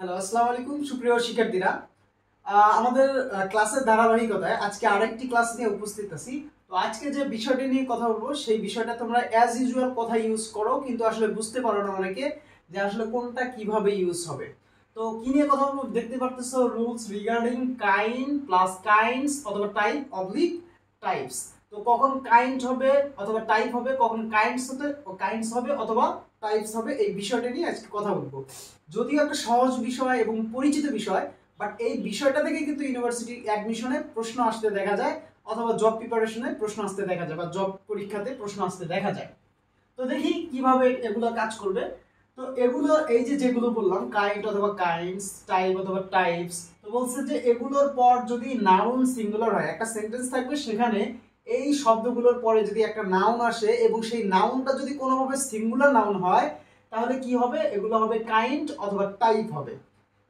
Hello, আসসালামু আলাইকুম সুপ্রিয় শিক্ষার্থীরা। আমাদের ক্লাসের ধারাবাহিকতায় আজকে আরেকটি ক্লাস নিয়ে উপস্থিত আছি। তো আজকে যে বিষয়টি নিয়ে কথা বলবো সেই বিষয়টা তোমরা অ্যাজ ইউজুয়াল কথা ইউজ করো, কিন্তু আসলে বুঝতে পারো না অনেকে যে আসলে কোনটা কিভাবে ইউজ হবে। তো কি নিয়ে কথা বলবো দেখতে পারতেছো, rules regarding kind plus kinds অথবা টাইপ অবলিক টাইপস। তো কখন কাইন্ড হবে অথবা টাইপ হবে, কখন কাইন্ডস হবে অথবা টাইপস হবে, এই বিষয়টা নিয়ে আজকে কথা বলবো। যদিও একটা সহজ বিষয় এবং পরিচিত বিষয়, বাট এই বিষয়টা থেকে কিন্তু ইউনিভার্সিটি অ্যাডমিশনে প্রশ্ন আসতে দেখা যায়, অথবা জব প্রিপারেশনে প্রশ্ন আসতে দেখা যায়, বা জব পরীক্ষাতে প্রশ্ন আসতে দেখা যায়। তো দেখি কিভাবে এগুলো কাজ করবে। তো এগুলো এই যে যেগুলো বললাম, কাইন্ড অথবা কাইন্ডস, টাইপ অথবা টাইপস, তো বলছে যে এগুলোর পর যদি নাউন সিঙ্গুলার হয়, একটা সেন্টেন্স থাকবে সেখানে এই শব্দগুলোর পরে যদি একটা নাউন আসে এবং সেই নাউনটা যদি কোনোভাবে সিঙ্গুলার নাউন হয়, তাহলে কি হবে? এগুলো হবে কাইন্ড অথবা টাইপ হবে।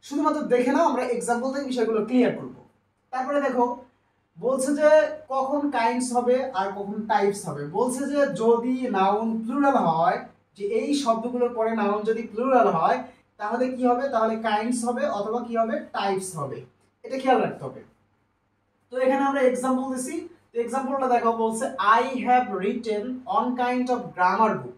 শুধুমাত্র দেখে নাও, আমরা এক্সাম্পল থেকে বিষয়গুলো ক্লিয়ার করব। তারপরে দেখো, বলছে যে কখন কাইন্ডস হবে আর কখন টাইপস হবে। বলছে যে যদি নাউন প্লুরাল হয়, যে এই শব্দগুলোর পরে নাউন যদি প্লুরাল হয়, তাহলে কি হবে? তাহলে কাইন্ডস হবে অথবা কি হবে? টাইপস হবে। এটা খেয়াল রাখতে হবে। তো এখানে আমরা এক্সাম্পল দিছি। তো এক্সাম্পলটা দেখো, বলছে I have written on kind of grammar book.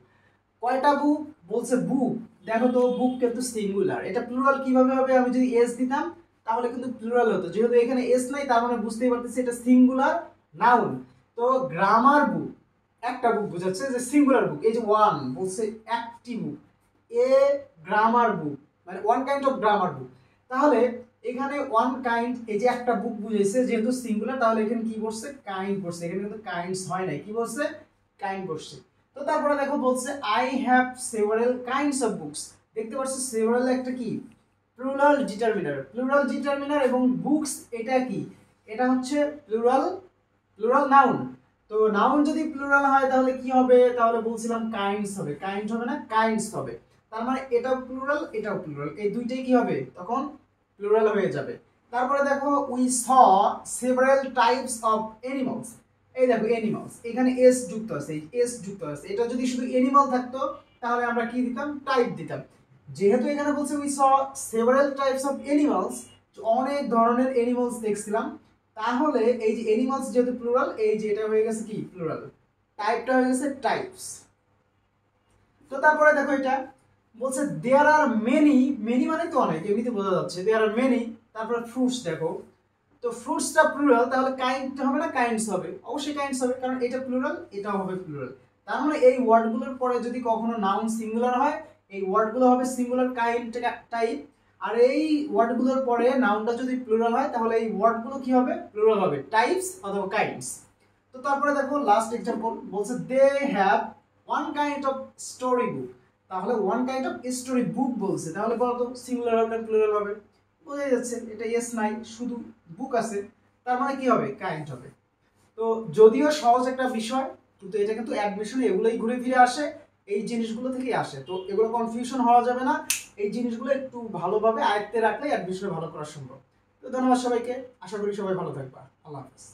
কয়টা বুক? বলছে বুক। দেখো তো, বুক কিন্তু সিঙ্গুলার, এটা প্লুরাল কিভাবে হবে? আমি যদি এস দিতাম তাহলে কিন্তু প্লুরাল হতো, যেহেতু এখানে এস নাই তার মানে বুঝতেই পারতেছি এটা সিঙ্গুলার নাউন। তো গ্রামার বুক, একটা বুক বোঝাচ্ছে যে সিঙ্গুলার বুক। এই যে ওয়ান বলছে একটি বুক, এ গ্রামার বুক মানে one kind of grammar book. তাহলে এখানে ওয়ান কাইন্ড, এই যে একটা বুক বুঝাইছে যেহেতু সিঙ্গুলার, তাহলে এখানে কি করছে? কাইন্ড করছে। এখানে কিন্তু কাইন্ডস হয় নাই, কি বলছে? কাইন্ড করছে। তো তারপরে দেখো, বলছে I have several kinds of books. দেখতে পাচ্ছ সেভারাল একটা কি? প্লুরাল ডিটারমিনার এবং বুকস এটা কি? এটা হচ্ছে প্লুরাল নাউন। তো নাউন যদি প্লুরাল হয় তাহলে কি হবে? তাহলে বলছিলাম কাইন্ডস হবে। কাইন্ড হবে না, কাইন্ডস হবে। তার মানে এটাও প্লুরাল এটাও প্লুরাল, এই দুইটাই কি হবে? তখন প্লুরাল হয়ে যাবে। তারপরে দেখো, we saw several types of animals. এই দেখো অ্যানিমালস, এখানে এস যুক্ত আছে, এস যুক্ত আছে। এটা যদি শুধু অ্যানিমাল থাকতো তাহলে আমরা কি দিতাম? টাইপ দিতাম। যেহেতু এখানে বলছে we saw several types of animals, অনেক ধরনের অ্যানিমালস দেখছিলাম, তাহলে এই যে অ্যানিমালস যেহেতু প্লুরাল, এই যে এটা হয়ে গেছে কি? প্লুরাল। টাইপটা হয়ে গেছে টাইপস। তো তারপরে দেখো, এটা বলছে দেয়ার আর মেনি, মেনি মানে তো অনেক, এমনিতে বোঝা যাচ্ছে দেয়ার আর মেনি। তারপরে ফ্রুটস দেখো, তো ফ্রুটসটা প্লুরাল, তাহলে কাইন্ড হবে না কাইন্ডস হবে? অবশ্যই কাইন্ডস হবে, কারণ এটা প্লুরাল এটাও হবে প্লুরাল। তার মানে এই ওয়ার্ডগুলোর পরে যদি কখনো নাউন সিঙ্গুলার হয়, এই ওয়ার্ডগুলো হবে সিঙ্গুলার কাইন্ড টাইপ। আর এই ওয়ার্ডগুলোর পরে নাউনটা যদি প্লুরাল হয়, তাহলে এই ওয়ার্ডগুলো কি হবে? প্লুরাল হবে, টাইপস অথবা কাইন্ডস। তো তারপরে দেখো লাস্ট এক্সাম্পল, বলছে they have one kind of story book. তাহলে one kind of story book বলছে, তাহলে বলতো সিঙ্গুলার হবে না প্লুরাল হবে? বোঝা যাচ্ছে এটা এস নাই, শুধু বুক আছে, তার মানে কি হবে? কাইন্ড হবে। তো যদিও সহজ একটা বিষয়, কিন্তু এটা কিন্তু অ্যাডমিশনে এগুলোই ঘুরে ফিরে আসে, এই জিনিসগুলো থেকেই আসে। তো এগুলো কনফিউশন হওয়া যাবে না, এই জিনিসগুলো একটু ভালোভাবে আয়ত্তে রাখলে অ্যাডমিশনে ভালো করা সম্ভব। তো ধন্যবাদ সবাইকে, আশা করি সবাই ভালো থাকবা। আল্লাহ হাফেজ।